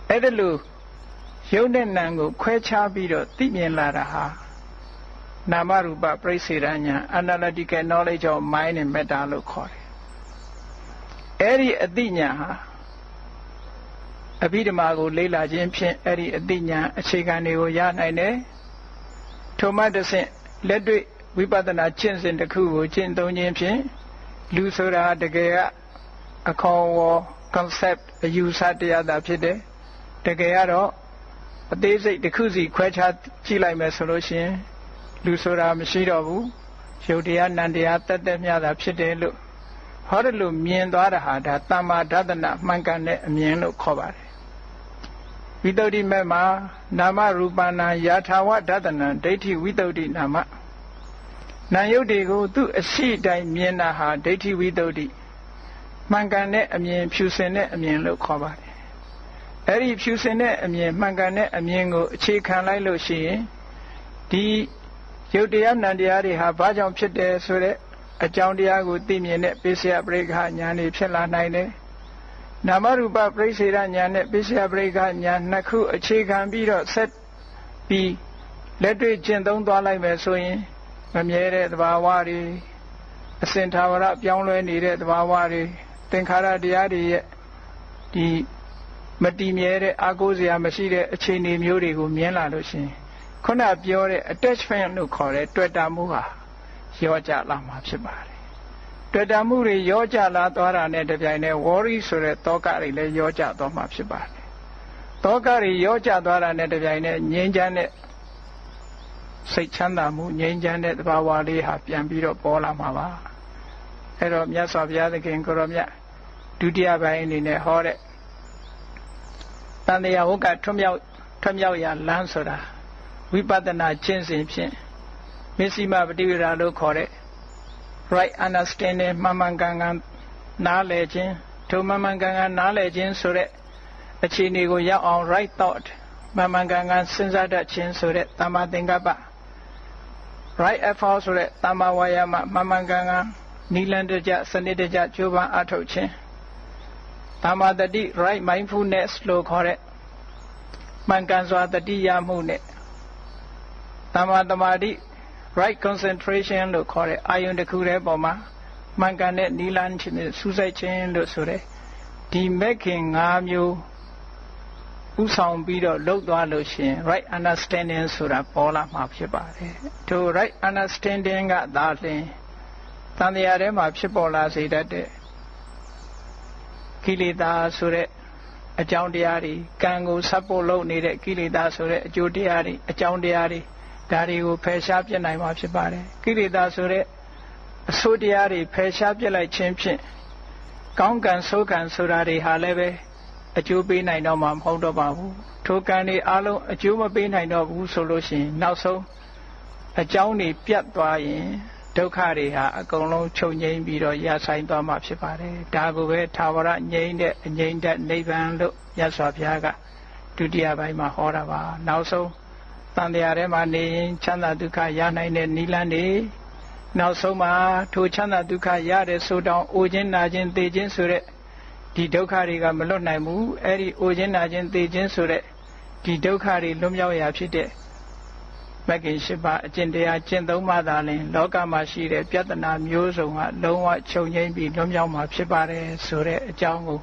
အဲ့ဒါလို့ယုတ်နဲ့နံကိုခွဲခြားပြီးတော့သိမြင်လာတာဟာနာမရူပပရိစ္ဆေဒဉာဏ် analytical knowledge of mind and matter လို့ခေါ်တယ်အဲ့ဒီအသိဉာဏ်ဟာအဘိဓမ္မာကိုလေ့လာခြင်းဖြင့်အဲ့ဒီအသိဉာဏ်အခြေခံတွေကိုရနိုင်တယ်ထိုမှတစ်ဆင့်လက်တွေ့ဝိပဿနာကျင့်စဉ်တစ်ခုကိုကျင့်သုံးခြင်းဖြင့်လူဆိုတာတကယ်ကအခေါ်အဝေါ် concept အယူဆတရားသာဖြစ်တယ်တကယ်ကတော့အသေးစိတ်တစ်ခုစီခွဲခြားကြည့်လိုက်မယ်ဆိုလို့ရှိရင်လူဆိုတာမရှိတော့ဘူးယုတ်တရားနံတရားတက်တက်မျှတာဖြစ်တယ်လို့ဟောတယ်လို့မြင်သွားတာဟာဒါသမ္မာဒသနမှန်ကန်တဲ့အမြင်လို့ခေါ်ပါတယ်ဝိတ္တုဒ္ဓိမဲ့မှာနာမရူပနာယာထာဝဒသနံဒိဋ္ဌိဝိတ္တုဒ္ဓိနာမနာယုတ်တွေကိုသူ့အရှိတိုင်းမြင်တာဟာဒိဋ္ဌိဝိတ္တုဒ္ဓိမှန်ကန်တဲ့အမြင်ဖြူစင်တဲ့အမြင်လို့ခေါ်ပါတယ်အဲ့ဒီဖြူစင်တဲ့အမြင်မှန်ကန်တဲ့အမြင်ကိုအခြေခံလိုက်လို့ရှိရင်ဒီယုတ်တရားနံတရားတွေဟာဘာကြောင့်ဖြစ်တယ်ဆိုတဲ့အကြောင်းတရားကိုသိမြင်တဲ့ပိစ္ဆယပရိက္ခဉာဏ်တွေဖြစ်လာနိုင်တယ်နာမရူပပရိစ္ဆေဒဉာဏ်နဲ့ပိစ္ဆယပရိက္ခဉာဏ်နှစ်ခုအခြေခံပြီးတော့ဆက်ပြီးလက်တွေ့ကျင့်သုံးသွားလိုက်မယ်ဆိုရင်မမြဲတဲ့သဘာဝတွေအစဉ်သာဝရပြောင်းလဲနေတဲ့သဘာဝတွေသင်္ခါရတရားတွေရဲ့ဒီမတည်မြဲတဲ့အာကိုးစရာမရှိတဲ့အခြေအနေမျိုးတွေကိုမြင်လာလို့ရှိရင်ခုနပြောတဲ့ attachment လို့ခေါ်တဲ့တွေ့တာမှုဟာရောကြလာမှာဖြစ်ပါတယ်တွေ့တာမှုတွေရောကြလာသွားတာနဲ့တပြိုင်နက် worry ဆိုတဲ့တောကတွေလည်းရောကြသွားမှာဖြစ်ပါတယ်တောကတွေရောကြသွားတာနဲ့တပြိုင်နက်ငြိမ်းချမ်းတဲ့စိတ်ချမ်းသာမှုငြိမ်းချမ်းတဲ့သဘာဝလေးဟာပြန်ပြီးတော့ပေါ်လာမှာပါအဲ့တော့မြတ်စွာဘုရားသခင်ကိုရောမြတ်ဒုတိယပိုင်းအနေနဲ့ဟောတဲ့ န်တရားဝကထွတ်မြောက်ရာလမ်းဆိုတာဝိပဿနာကျင့်စဉ်ဖြင့်မျက်စိမှပฏิဝေဒလို့ခေါ်တဲ့ right understanding မှန်မှန်ကန်ကန်နားလည်ခြင်းထိုမှန်မှန်ကန်ကန်နားလည်ခြင်းဆိုတဲ့အခြေအနေကိုရောက်အောင် right thought မှန်မှန်ကန်ကန်စဉ်းစားတတ်ခြင်းဆိုတဲ့သမ္မာသင်္ကပ္ပ right effort ဆိုတဲ့သမ္မာဝါယာမမှန်မှန်ကန်ကန်နိလန်တကြစနစ်တကျကြိုးပမ်းအထောက်ခြင်းသမ္မာတတိ right mindfulness လို့ခေါ်တဲ့မှန်ကန်စွာတတိယမှုနဲ့သမ္မာသမာဓိ right concentration လို့ခေါ်တဲ့အာယုန်တစ်ခုတည်းပေါ်မှာမှန်ကန်တဲ့နိလန်ခြင်းစူးစိုက်ခြင်းလို့ဆိုတဲ့ဒီမဲ့ခင်၅မျိုးဥဆောင်ပြီးတော့လှုပ်သွားလို့ရှိရင် right understanding ဆိုတာပေါ်လာမှာဖြစ်ပါတယ်ထို right understanding ကသာလျှင်တန်တရားထဲမှာဖြစ်ပေါ်လာစေတတ်တဲ့ကိလေသာဆိုတဲ့အကြောင်းတရားတွေကံကိုဆက်ဖို့လုပ်နေတဲ့ကိလေသာဆိုတဲ့အကျိုးတရားတွေအကြောင်းတရားတွေဒါတွေကိုဖယ်ရှားပြစ်နိုင်မှာဖြစ်ပါတယ်ကိလေသာဆိုတဲ့အဆိုးတရားတွေဖယ်ရှားပြစ်လိုက်ခြင်းဖြင့်ကောင်းကံဆိုးကံဆိုတာတွေဟာလည်းပဲအကျိုးပေးနိုင်တော့မှာမဟုတ်တော့ပါဘူးထိုကံတွေအလုံးအကျိုးမပေးနိုင်တော့ဘူးဆိုလို့ရှိရင်နောက်ဆုံးအကြောင်းတွေပြတ်သွားရင်ဒုက္ခတွေဟာအကုန်လုံးချုပ်ငြိမ်းပြီးတော့ရဆိုင်သွားမှာဖြစ်ပါတယ်ဒါကိုပဲသာဝရငြိမ်းတဲ့အငြိမ်းတဲ့နိဗ္ဗာန်လို့မြတ်စွာဘုရားကဒုတိယပိုင်းမှာဟောတာပါနောက်ဆုံးတန်တရားထဲမှာနေရင်ချမ်းသာဒုက္ခရနိုင်တဲ့နိလန်းတွေနောက်ဆုံးမှာထိုချမ်းသာဒုက္ခရတဲ့ဆိုတောင်အိုခြင်းနာခြင်းသေခြင်းဆိုတဲ့ဒီဒုက္ခတွေကမလွတ်နိုင်ဘူးအဲ့ဒီအိုခြင်းနာခြင်းသေခြင်းဆိုတဲ့ဒီဒုက္ခတွေလွတ်မြောက်ရာဖြစ်တဲ့မဂ္ဂင်၈ပါးအကျင့်တရားကျင့်သုံးမှသာလျှင်လောကမှာရှိတဲ့ပြဿနာမျိုးစုံကလုံးဝချုပ်ငြိမ်းပြီးလွတ်မြောက်မှာဖြစ်ပါတယ်ဆိုတဲ့အကြောင်းကို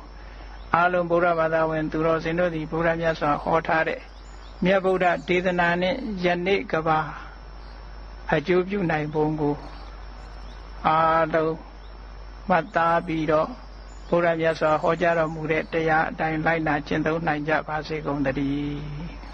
အာလုံးဗုဒ္ဓဘာသာဝင်သူတော်စင်တို့သည်ဘုရားမြတ်စွာဟောထားတဲ့မြတ်ဗုဒ္ဓဒေသနာနှင့်ယနေ့ကဘာအကျိုးပြုနိုင်ပုံကိုအာလုံးမှတ်သားပြီးတော့ဘုရားမြတ်စွာဟောကြားတော်မူတဲ့တရားအတိုင်းလိုက်နာကျင့်သုံးနိုင်ကြပါစေကုန်သတည်း